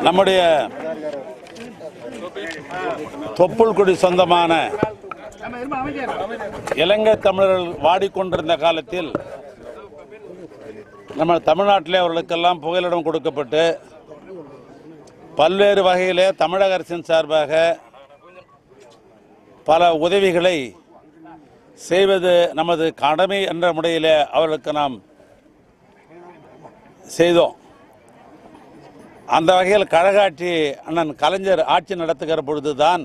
நம்முடைய தொப்புள்குடி சொந்தமான இலங்கை தமிழர்கள் வாடிக்கொண்டிருந்த காலத்தில் நம்ம தமிழ்நாட்டிலே அவர்களுக்கெல்லாம் புகலிடம் கொடுக்கப்பட்டு பல்வேறு வகையிலே தமிழக அரசின் சார்பாக பல உதவிகளை செய்வது நமது கடமை என்ற முறையில் அவர்களுக்கு நாம் செய்தோம். அந்த வகையில் கழக ஆட்சி அண்ணன் கலைஞர் ஆட்சி நடத்துகிற பொழுதுதான்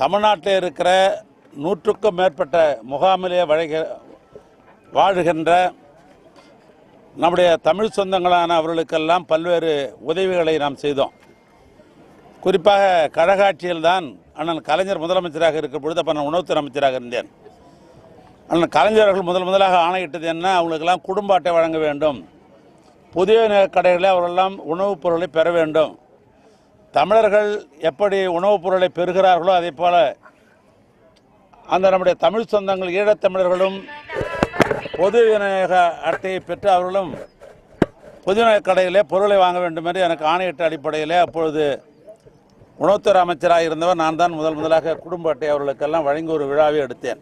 தமிழ்நாட்டில் இருக்கிற 100க்கும் மேற்பட்ட முகாமிலே வாழுகின்ற நம்முடைய தமிழ் சொந்தங்களான அவர்களுக்கெல்லாம் பல்வேறு உதவிகளை நாம் செய்தோம். குறிப்பாக கழக ஆட்சியில்தான் அண்ணன் கலைஞர் முதலமைச்சராக இருக்கிற பொழுது அப்போ நான் உணவுத்துறை அமைச்சராக இருந்தேன். அண்ணன் கலைஞர் அவர்கள் முதலாக ஆணையிட்டது என்ன, அவங்களுக்கெல்லாம் குடும்ப அட்டை வழங்க வேண்டும், புதிய கடைகளில் அவர்களெல்லாம் உணவுப் பொருளை பெற வேண்டும். தமிழர்கள் எப்படி உணவுப் பொருளை பெறுகிறார்களோ அதே போல் அந்த நம்முடைய தமிழ் சொந்தங்கள் ஈழத்தமிழர்களும் பொது விநியோக அட்டையை பெற்று அவர்களும் பொது விநியோக கடையிலே பொருளை வாங்க வேண்டும் என்று எனக்கு ஆணையிட்ட அடிப்படையில் அப்பொழுது உணவுத்துறை அமைச்சராக இருந்தவர் நான் தான் முதலாக குடும்ப அட்டை அவர்களுக்கெல்லாம் வழங்கி ஒரு விழாவை எடுத்தேன்.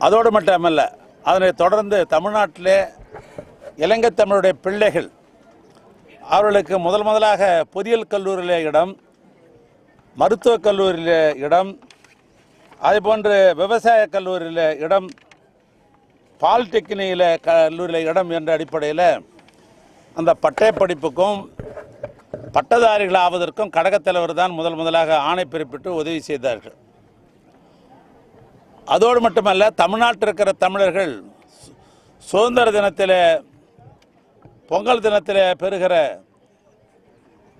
அதோடு மட்டுமல்ல, அதனைத் தொடர்ந்து தமிழ்நாட்டிலே இலங்கை தமிழுடைய பிள்ளைகள் அவர்களுக்கு முதலாக பொறியியல் கல்லூரியிலே இடம், மருத்துவக் கல்லூரியிலே இடம், அதேபோன்று விவசாய கல்லூரியில் இடம், பாலிடெக்னிக்கில் கல்லூரியில் இடம் என்ற அடிப்படையில் அந்த பட்டய படிப்புக்கும் பட்டதாரிகள் ஆவதற்கும் கழகத் தலைவர் தான் முதலாக ஆணை பிறப்பிட்டு உதவி செய்தார்கள். அதோடு மட்டுமல்ல, தமிழ்நாட்டில் இருக்கிற தமிழர்கள் சுதந்திர தினத்தில் பொங்கல் தினத்தில் பெறுகிற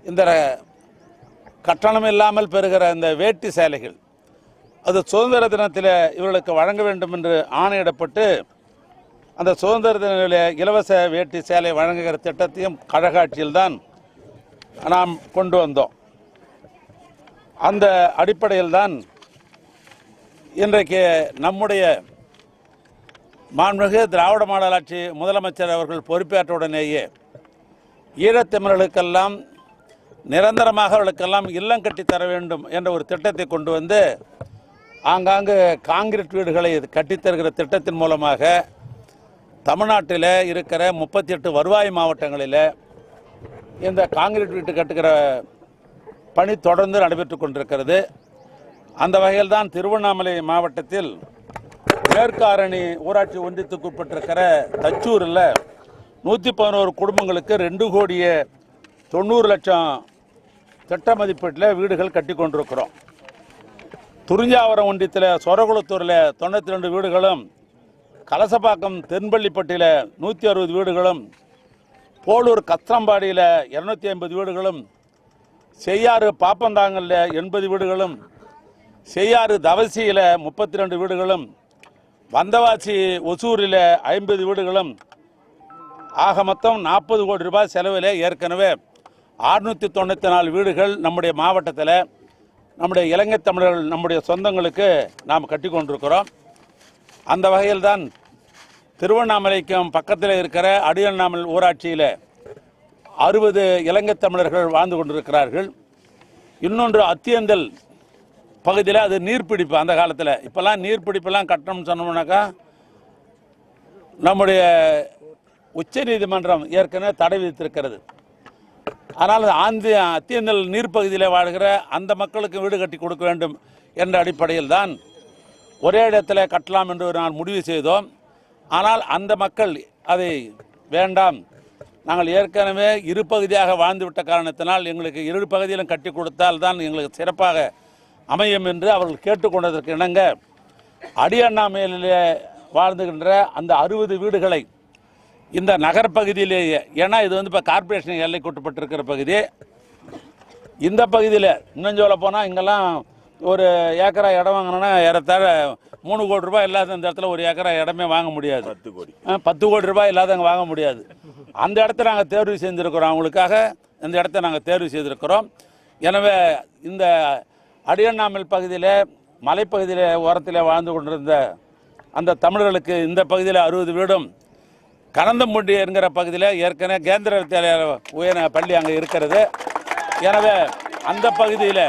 இந்த கட்டணம் இல்லாமல் பெறுகிற இந்த வேட்டி சேலைகள் அது சுதந்திர தினத்தில் இவர்களுக்கு வழங்க வேண்டும் என்று ஆணையிடப்பட்டு அந்த சுதந்திர தின இலவச வேட்டி சேலை வழங்குகிற திட்டத்தையும் கழக ஆட்சியில்தான் நாம் கொண்டு வந்தோம். அந்த அடிப்படையில் தான் இன்றைக்கு நம்முடைய மாண்புமிகு திராவிட மாடல் ஆட்சி முதலமைச்சர் அவர்கள் பொறுப்பேற்றவுடனேயே ஈழத்தமிழர்களுக்கெல்லாம் நிரந்தரமாக அவர்களுக்கெல்லாம் இல்லம் கட்டித்தர வேண்டும் என்ற ஒரு திட்டத்தை கொண்டு வந்து ஆங்காங்கு காங்கிரீட் வீடுகளை கட்டித்தருகிற திட்டத்தின் மூலமாக தமிழ்நாட்டில் இருக்கிற 38 வருவாய் மாவட்டங்களில் இந்த காங்கிரீட் வீட்டு கட்டுகிற பணி தொடர்ந்து நடைபெற்று கொண்டிருக்கிறது. அந்த வகையில் தான் திருவண்ணாமலை மாவட்டத்தில் மேற்காரணி ஊராட்சி ஒன்றியத்துக்கு உட்பட்டிருக்கிற தச்சூரில் 111 குடும்பங்களுக்கு 2,90,00,000 திட்ட மதிப்பீட்டில் வீடுகள் கட்டி கொண்டிருக்கிறோம். துறிஞ்சாவரம் ஒன்றியத்தில் சொரகுளத்தூரில் 92 வீடுகளும், கலசப்பாக்கம் தென்பள்ளிப்பட்டியில் 160 வீடுகளும், போலூர் கத்திரம்பாடியில் 250 வீடுகளும், செய்யாறு பாப்பந்தாங்கல்ல 80 வீடுகளும், செய்யாறு தவசியில் 32 வீடுகளும், வந்தவாசி ஒசூரில் 50 வீடுகளும், ஆக மொத்தம் 40 கோடி ரூபாய் செலவில் ஏற்கனவே 694 வீடுகள் நம்முடைய மாவட்டத்தில் நம்முடைய இலங்கை தமிழர்கள் நம்முடைய சொந்தங்களுக்கு நாம் கட்டி கொண்டிருக்கிறோம். அந்த வகையில் தான் திருவண்ணாமலைக்கும் பக்கத்தில் இருக்கிற அடியண்ணாமல் ஊராட்சியில் 60 இலங்கை தமிழர்கள் வாழ்ந்து கொண்டிருக்கிறார்கள். இன்னொன்று அத்தியந்தல் பகுதியில் அது நீர்பிடிப்பு. அந்த காலத்தில் இப்போல்லாம் நீர்பிடிப்பெல்லாம் கட்டணும்னு சொன்னோம்னாக்கா நம்முடைய உச்ச நீதிமன்றம் ஏற்கனவே தடை விதித்திருக்கிறது. ஆனால் அத்தியந்தல் நீர்ப்பகுதியில் வாழ்கிற அந்த மக்களுக்கு வீடு கட்டி கொடுக்க வேண்டும் என்ற அடிப்படையில் தான் ஒரே இடத்துல கட்டலாம் என்று நான் முடிவு செய்தோம். ஆனால் அந்த மக்கள் அதை வேண்டாம், நாங்கள் ஏற்கனவே இரு பகுதியாக வாழ்ந்துவிட்ட காரணத்தினால் எங்களுக்கு இரு பகுதியிலும் கட்டி கொடுத்தால் தான் எங்களுக்கு சிறப்பாக அமையும் என்று அவர்கள் கேட்டுக்கொண்டதற்கு இணங்க அடியண்ணாமலையிலே வாழ்ந்துகின்ற அந்த 60 வீடுகளை இந்த நகர்ப்பகுதியிலேயே, ஏன்னா இது வந்து இப்போ கார்பரேஷன் எல்லைக்கு உட்பட்டிருக்கிற பகுதி, இந்த பகுதியில் இன்னும் சொல்ல போனால் இங்கெல்லாம் ஒரு ஏக்கரா இடம் வாங்கினோன்னா ஏறத்தாழ 3 கோடி ரூபாய் இல்லாத இந்த இடத்துல ஒரு ஏக்கரா இடமே வாங்க முடியாது. 10 கோடி ரூபாய் இல்லாதவங்க வாங்க முடியாது. அந்த இடத்த நாங்கள் தேர்வு செய்திருக்கிறோம். அவங்களுக்காக இந்த இடத்த நாங்கள் தேர்வு செய்திருக்கிறோம். எனவே இந்த அடியண்ணாமல் பகுதியில் மலைப்பகுதியில் ஓரத்தில் வாழ்ந்து கொண்டிருந்த அந்த தமிழர்களுக்கு இந்த பகுதியில் 60 வீடும், கனந்தம்புண்டி என்கிற பகுதியில் ஏற்கனவே கேந்திர வித்யாலய உயர் பள்ளி அங்கே இருக்கிறது. எனவே அந்த பகுதியில்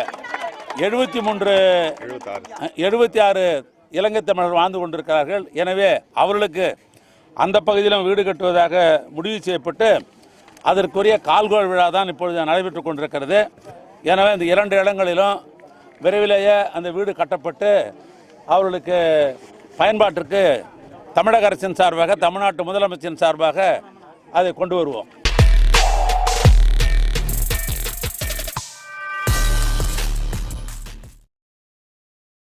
76 இலங்கை தமிழர் வாழ்ந்து கொண்டிருக்கிறார்கள். எனவே அவர்களுக்கு அந்த பகுதியிலும் வீடு கட்டுவதாக முடிவு செய்யப்பட்டு அதற்குரிய கால்கோள் விழா தான் இப்பொழுது நடைபெற்று கொண்டிருக்கிறது. எனவே இந்த 2 இடங்களிலும் விரைவிலேயே அந்த வீடு கட்டப்பட்டு அவர்களுக்கு பயன்பாட்டிற்கு தமிழக அரசின் சார்பாக, தமிழ்நாட்டு முதலமைச்சரின் சார்பாக அதை கொண்டு வருவோம்.